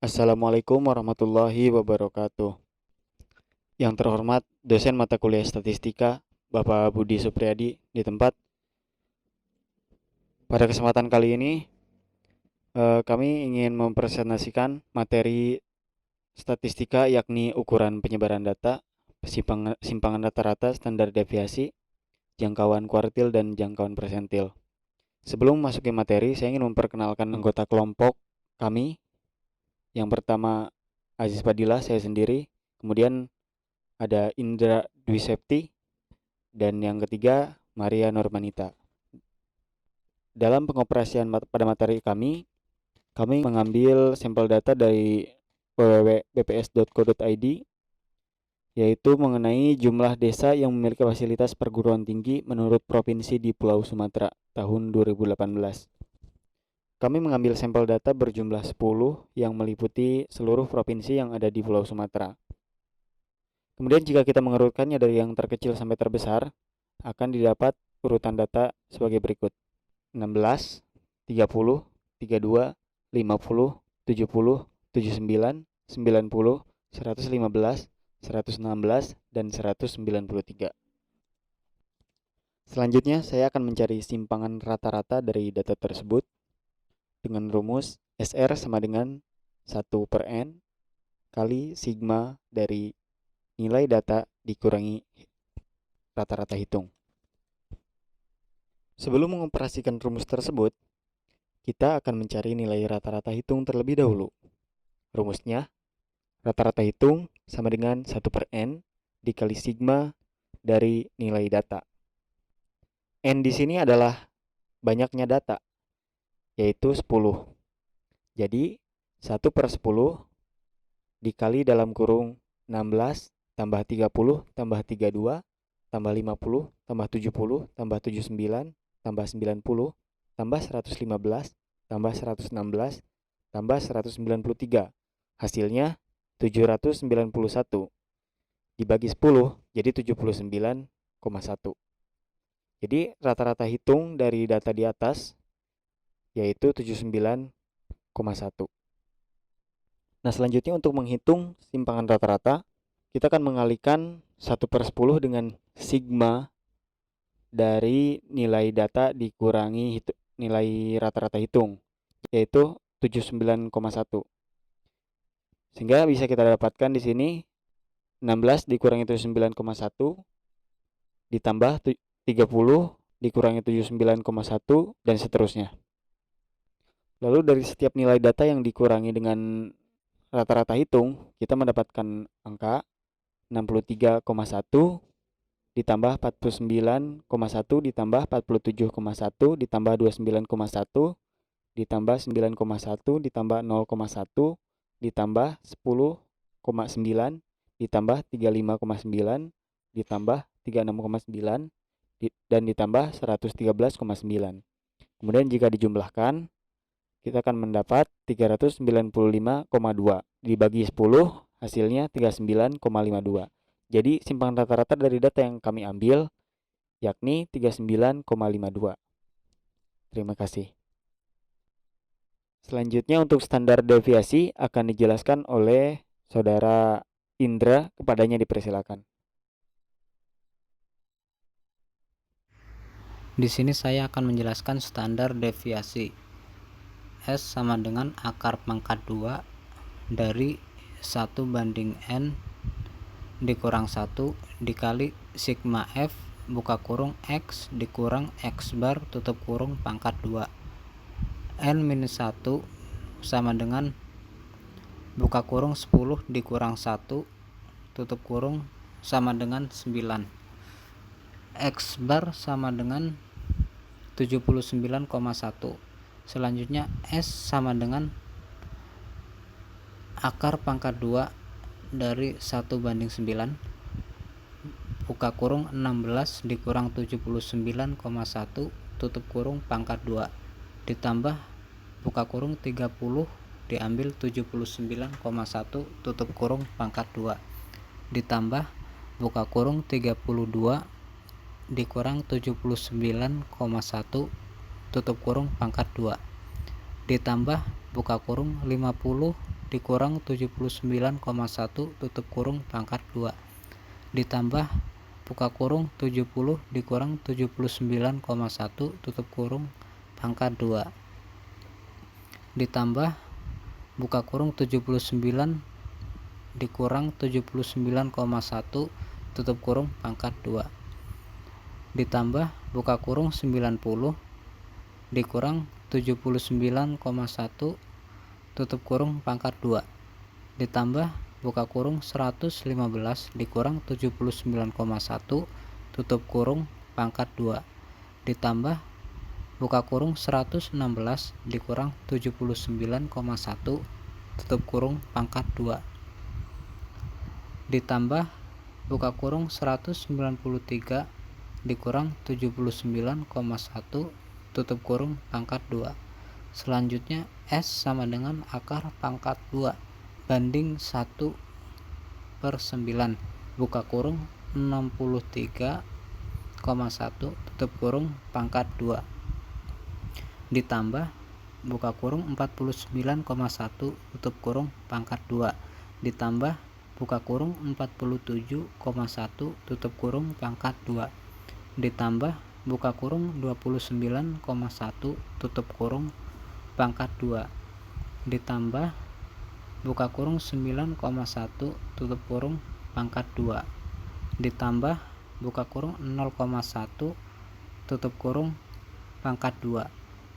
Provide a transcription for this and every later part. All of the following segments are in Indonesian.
Assalamualaikum warahmatullahi wabarakatuh. Yang terhormat dosen mata kuliah statistika, Bapak Budi Supriyadi di tempat. Pada kesempatan kali ini, kami ingin mempresentasikan materi statistika yakni ukuran penyebaran data, simpangan rata-rata, standar deviasi, jangkauan kuartil, dan jangkauan persentil. Sebelum masuk ke materi, saya ingin memperkenalkan anggota kelompok kami. Yang pertama, Aziz Padilla, saya sendiri. Kemudian ada Indra Dwi Septi, dan yang ketiga Maria Normanita. Dalam pengoperasian pada materi kami mengambil sampel data dari www.bps.co.id, yaitu mengenai jumlah desa yang memiliki fasilitas perguruan tinggi menurut provinsi di Pulau Sumatera tahun 2018. Kami mengambil sampel data berjumlah 10 yang meliputi seluruh provinsi yang ada di Pulau Sumatera. Kemudian jika kita mengurutkannya dari yang terkecil sampai terbesar, akan didapat urutan data sebagai berikut: 16, 30, 32, 50, 70, 79, 90, 115, 116, dan 193. Selanjutnya, saya akan mencari simpangan rata-rata dari data tersebut dengan rumus SR sama dengan 1/N kali sigma dari nilai data dikurangi rata-rata hitung. Sebelum mengoperasikan rumus tersebut, kita akan mencari nilai rata-rata hitung terlebih dahulu. Rumusnya, rata-rata hitung sama dengan 1/N dikali sigma dari nilai data. N di sini adalah banyaknya data, yaitu 10. Jadi, 1/10 dikali dalam kurung 16 tambah 30 tambah 32 tambah 50 tambah 70 tambah 79 tambah 90 tambah 115 tambah 116 tambah 193. Hasilnya 791 dibagi 10 jadi 79,1. Jadi rata-rata hitung dari data di atas yaitu 79,1. Nah, selanjutnya untuk menghitung simpangan rata-rata, kita akan mengalihkan 1/10 dengan sigma dari nilai data dikurangi nilai rata-rata hitung, yaitu 79,1. Sehingga bisa kita dapatkan di sini 16 dikurangi 79,1 ditambah 30 dikurangi 79,1 dan seterusnya. Lalu dari setiap nilai data yang dikurangi dengan rata-rata hitung, kita mendapatkan angka 63,1 ditambah 49,1 ditambah 47,1 ditambah 29,1 ditambah 9,1 ditambah 0,1 ditambah 10,9 ditambah 35,9 ditambah 36,9 dan ditambah 113,9. Kemudian jika dijumlahkan, kita akan mendapat 395,2 dibagi 10, hasilnya 39,52. Jadi simpangan rata-rata dari data yang kami ambil yakni 39,52. Terima kasih. Selanjutnya untuk standar deviasi akan dijelaskan oleh Saudara Indra, kepadanya dipersilakan. Di sini saya akan menjelaskan standar deviasi. S sama dengan akar pangkat 2 dari 1/N dikurang 1 dikali sigma F buka kurung X dikurang X bar tutup kurung pangkat 2. N minus 1 sama dengan buka kurung 10 dikurang 1 tutup kurung sama dengan 9. X bar sama dengan 79,1. Selanjutnya S sama dengan akar pangkat 2 dari 1/9 buka kurung 16 dikurang 79,1 tutup kurung pangkat 2 ditambah buka kurung 30 diambil 79,1 tutup kurung pangkat 2 ditambah buka kurung 32 dikurang 79,1 tutup kurung pangkat 2 ditambah buka kurung 50 dikurang 79,1 tutup kurung pangkat 2 ditambah buka kurung 70 dikurang 79,1 tutup kurung pangkat 2 ditambah buka kurung 79 dikurang 79,1 tutup kurung pangkat 2 ditambah buka kurung 90 dikurang 79,1 tutup kurung pangkat 2 ditambah buka kurung 115 dikurang 79,1 tutup kurung pangkat 2 ditambah buka kurung 116 dikurang 79,1 tutup kurung pangkat 2 ditambah buka kurung 193 dikurang 79,1 tutup kurung pangkat 2. Selanjutnya S sama dengan akar pangkat 2 banding 1/9 buka kurung 63,1 tutup kurung pangkat 2 ditambah buka kurung 49,1 tutup kurung pangkat 2 ditambah buka kurung 47,1 tutup kurung pangkat 2 ditambah buka kurung 29,1 tutup kurung pangkat 2 ditambah buka kurung 9,1 tutup kurung pangkat 2 ditambah buka kurung 0,1 tutup kurung pangkat 2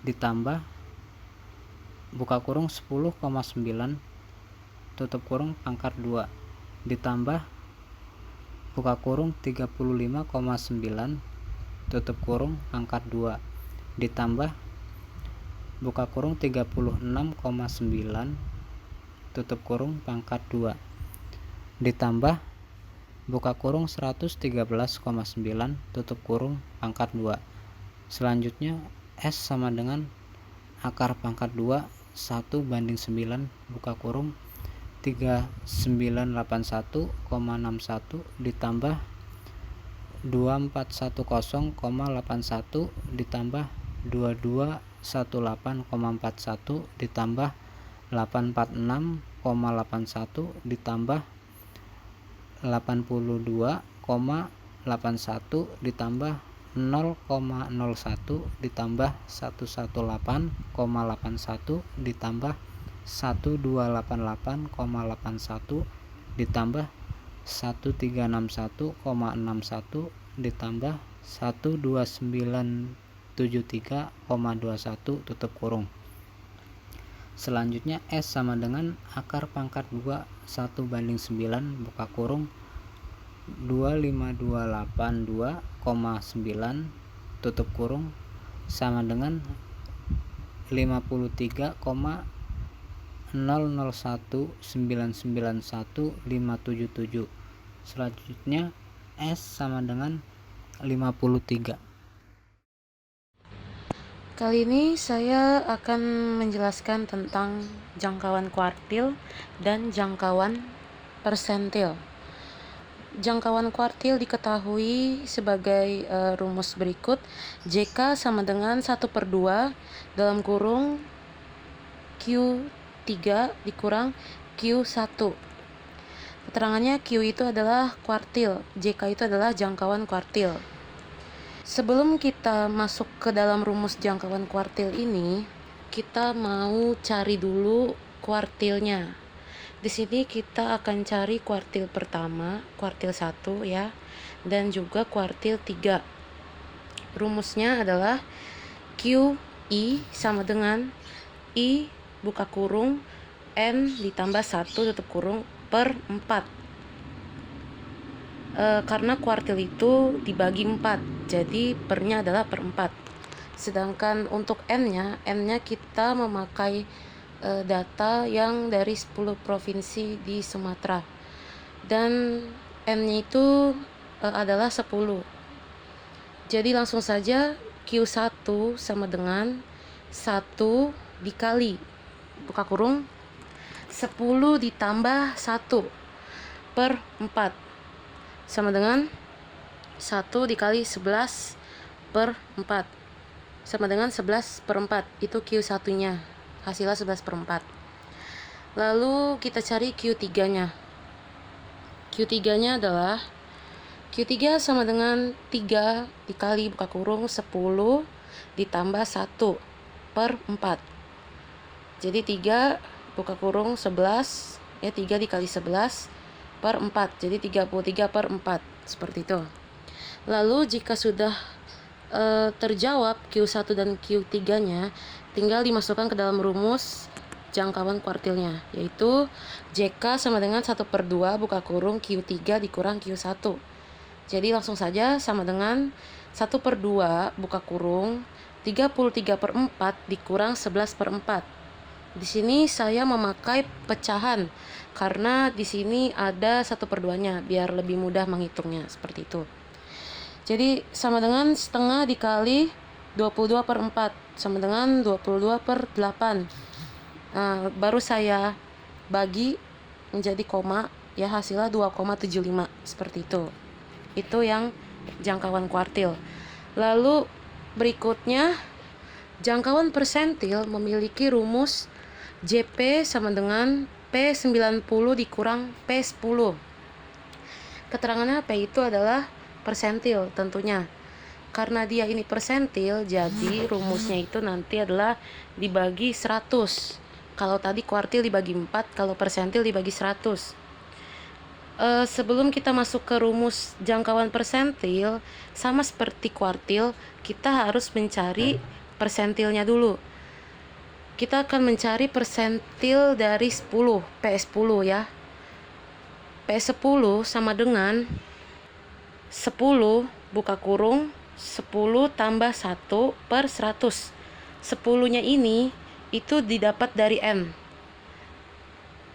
ditambah buka kurung 10,9 tutup kurung pangkat 2 ditambah buka kurung 35,9 tutup kurung pangkat 2 ditambah buka kurung 36,9 tutup kurung pangkat 2 ditambah buka kurung 113,9 tutup kurung pangkat 2. Selanjutnya S sama dengan akar pangkat 2 1/9 buka kurung 3981,61 ditambah 2410,81 ditambah 2218,41 ditambah 846,81 ditambah 82,81 ditambah 0,01 ditambah 118,81 ditambah 1288,81 ditambah 1361,61 ditambah 12973,21 tutup kurung. Selanjutnya S sama dengan akar pangkat 2 1/9 buka kurung 25282,9 tutup kurung sama dengan 53,001991,577. Selanjutnya S sama dengan 53. Kali ini saya akan menjelaskan tentang jangkauan kuartil dan jangkauan persentil. Jangkauan kuartil diketahui sebagai rumus berikut. JK sama dengan 1/2 dalam kurung Q3 dikurang Q1. Keterangannya Q itu adalah kuartil, JK itu adalah jangkauan kuartil. Sebelum kita masuk ke dalam rumus jangkauan kuartil ini, kita mau cari dulu kuartilnya. Di sini kita akan cari kuartil pertama, kuartil 1 ya, dan juga kuartil 3. Rumusnya adalah QI sama dengan I buka kurung N ditambah 1 tutup kurung per 4. Karena kuartil itu dibagi 4, jadi pernya adalah per 4. Sedangkan untuk N-nya kita memakai data yang dari 10 provinsi di Sumatera, dan N-nya itu adalah 10. Jadi langsung saja Q1 sama dengan 1 dikali buka kurung 10 ditambah 1 per 4 sama dengan 1 dikali 11 per 4 sama dengan 11 per 4. Itu Q1 nya, hasilnya 11 per 4. Lalu kita cari Q3-nya. Q3-nya adalah Q3 sama dengan 3 dikali buka kurung 10 ditambah 1 per 4. Jadi 3 buka kurung 11, ya 3 dikali 11 per 4. Jadi 33 per 4. Seperti itu. Lalu jika sudah terjawab Q1 dan Q3-nya, tinggal dimasukkan ke dalam rumus jangkauan kuartilnya, yaitu JK sama dengan 1/2 buka kurung Q3 dikurang Q1. Jadi langsung saja sama dengan 1/2 buka kurung 33/4 dikurang 11/4. Di sini saya memakai pecahan karena di sini ada 1/2-nya biar lebih mudah menghitungnya, seperti itu. Jadi sama dengan setengah dikali 22/4 sama dengan 22/8. Nah, baru saya bagi menjadi koma, ya hasilnya 2,75 seperti itu. Itu yang jangkauan kuartil. Lalu berikutnya jangkauan persentil memiliki rumus JP sama dengan P90 dikurang P10. Keterangannya P itu adalah persentil tentunya. Karena dia ini persentil, jadi rumusnya itu nanti adalah dibagi 100. Kalau tadi kuartil dibagi 4, kalau persentil dibagi 100. Sebelum kita masuk ke rumus jangkauan persentil, sama seperti kuartil, kita harus mencari persentilnya dulu. Kita akan mencari persentil dari 10, P10 ya. P10 sama dengan 10 buka kurung 10 tambah 1 per 100. 10-nya ini itu didapat dari N.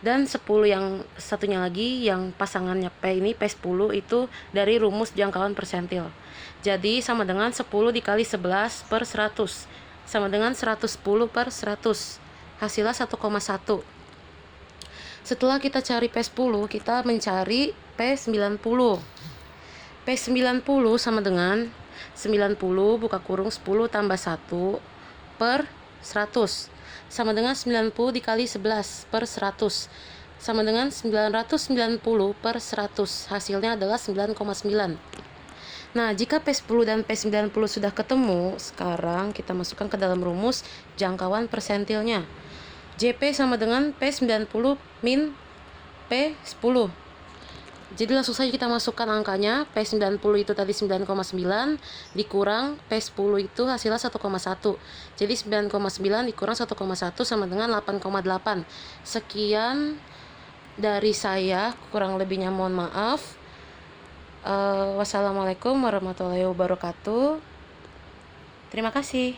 Dan 10 yang satunya lagi yang pasangannya P ini, P10 itu dari rumus jangkauan persentil. Jadi sama dengan 10 dikali 11 per 100. Sama dengan 110 per 100. Hasilnya 1,1. Setelah kita cari P10, kita mencari P90. P90 sama dengan 90 buka kurung 10 tambah 1 per 100 sama dengan 90 dikali 11 per 100 sama dengan 990 per 100. Hasilnya adalah 9,9. Nah, jika P10 dan P90 sudah ketemu, sekarang kita masukkan ke dalam rumus jangkauan persentilnya. JP sama dengan P90 min P10. Jadi langsung saja kita masukkan angkanya. P90 itu tadi 9,9 dikurang P10 itu hasilnya 1,1. Jadi 9,9 dikurang 1,1 sama dengan 8,8. Sekian dari saya, kurang lebihnya mohon maaf. Wassalamualaikum warahmatullahi wabarakatuh. Terima kasih.